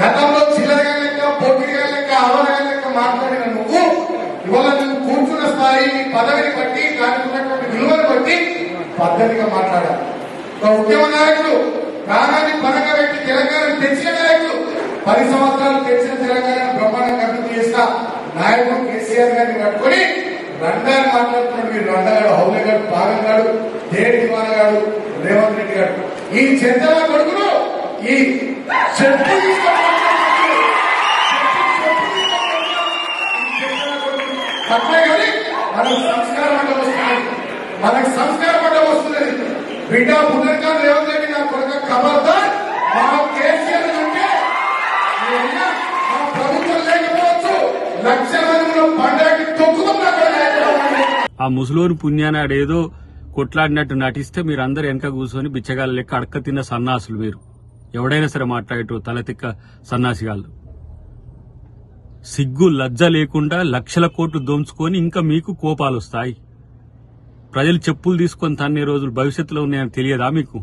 గతంలో చిల్లరగా లెక్క పోటీగా లెక్క అవరగా లెక్క మాట్లాడిన నువ్వు ఇవాళ నువ్వు కూర్చున్న స్థాయి నీ పదవిని బట్టి దానికి ఉన్నటువంటి విలువను బట్టి పద్ధతిగా మాట్లాడాలి. ఒక ఉద్యమ నాయకుడు ప్రాణాన్ని పరంగా పెట్టి తెలంగాణ తెచ్చిన నాయకుడు 10 సంవత్సరాలు తెచ్చిన తెలంగాణ బ్రహ్మాండంగా అభివృద్ధి చేసిన నాయకుడు కేసీఆర్ గారిని పట్టుకొని రంగాన్ని మాట్లాడుతున్నాడు. మీరు రండగాడు, హౌలగాడు, పాగంగాడు, దేడి దివానగాడు, రేవంత్ రెడ్డి గారు ఈ చెంతల కొడుకును ఈ తప్పే కానీ మనకు సంస్కారం అంటే వస్తుంది. మనకు సంస్కారం అంటే వస్తుంది. బిడ్డ పునర్కాలు రేవంత్ రెడ్డి నా కొడుకు ఖబర్దార్ మా కేసీఆర్ అంటే మా ప్రభుత్వం లేకపోవచ్చు, లక్షల మంది పండగకి తొక్కుతున్నా. ఆ ముసలోని పుణ్యాన్ని ఆడేదో కొట్లాడినట్టు నటిస్తే మీరందరూ వెనక కూర్చొని బిచ్చగాళ్ళ లెక్క అడక్క తిన్న సన్నాసులు. మీరు ఎవడైనా సరే మాట్లాడేటో తలతిక్క సన్నాసిగాళ్ళు. సిగ్గు లజ్జ లేకుండా లక్షల కోట్లు దోంచుకొని ఇంకా మీకు కోపాలు వస్తాయి. ప్రజలు చెప్పులు తీసుకొని తన్నే రోజులు భవిష్యత్తులో ఉన్నాయని తెలియదా మీకు?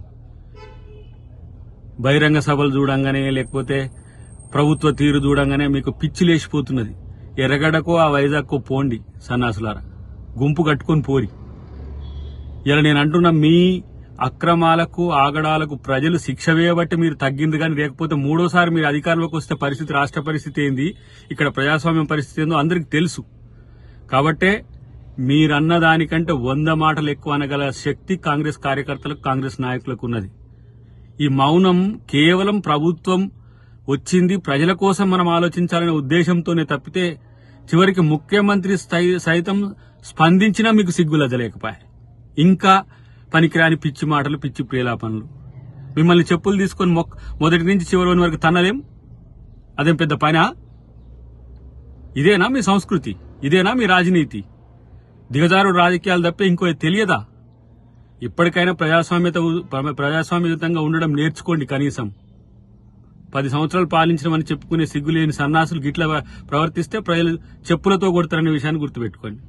బహిరంగ సభలు చూడంగానే లేకపోతే ప్రభుత్వ తీరు చూడంగానే మీకు పిచ్చి లేచిపోతున్నది. ఎర్రగడ్డకో ఆ వైజాగ్కో పోండి సన్నాసులారా, గుంపు కట్టుకొని పోరి. ఇలా నేను అంటున్నా, మీ అక్రమాలకు ఆగడాలకు ప్రజలు శిక్ష వేయబట్టి మీరు తగ్గింది కానీ, లేకపోతే మూడోసారి మీరు అధికారంలోకి వస్తే పరిస్థితి, రాష్ట్ర పరిస్థితి ఏంది, ఇక్కడ ప్రజాస్వామ్యం పరిస్థితి ఏందో అందరికి తెలుసు. కాబట్టే మీరన్న దానికంటే 100 మాటలు ఎక్కువ అనగల శక్తి కాంగ్రెస్ కార్యకర్తలకు, కాంగ్రెస్ నాయకులకు ఉన్నది. ఈ మౌనం కేవలం ప్రభుత్వం వచ్చింది ప్రజల కోసం మనం ఆలోచించాలనే ఉద్దేశంతోనే తప్పితే చివరికి ముఖ్యమంత్రి సైతం స్పందించినా మీకు సిగ్గులద్దలేకపోయారు. ఇంకా పనికిరాని పిచ్చి మాటలు, పిచ్చి ప్రేలాపనలు. మిమ్మల్ని చెప్పులు తీసుకొని మొదటి నుంచి చివరి వరకు తన్నలేం. అదేం పెద్ద పనా? ఇదేనా మీ సంస్కృతి? ఇదేనా మీ రాజనీతి? దిగజారు రాజకీయాలు తప్పే ఇంకో తెలియదా? ఇప్పటికైనా ప్రజాస్వామ్యయుతంగా ఉండడం నేర్చుకోండి. కనీసం 10 సంవత్సరాలు పాలించడమని చెప్పుకునే సిగ్గులేని సన్నాసులు గిట్ల ప్రవర్తిస్తే ప్రజలు చెప్పులతో కొడతారనే విషయాన్ని గుర్తుపెట్టుకోండి.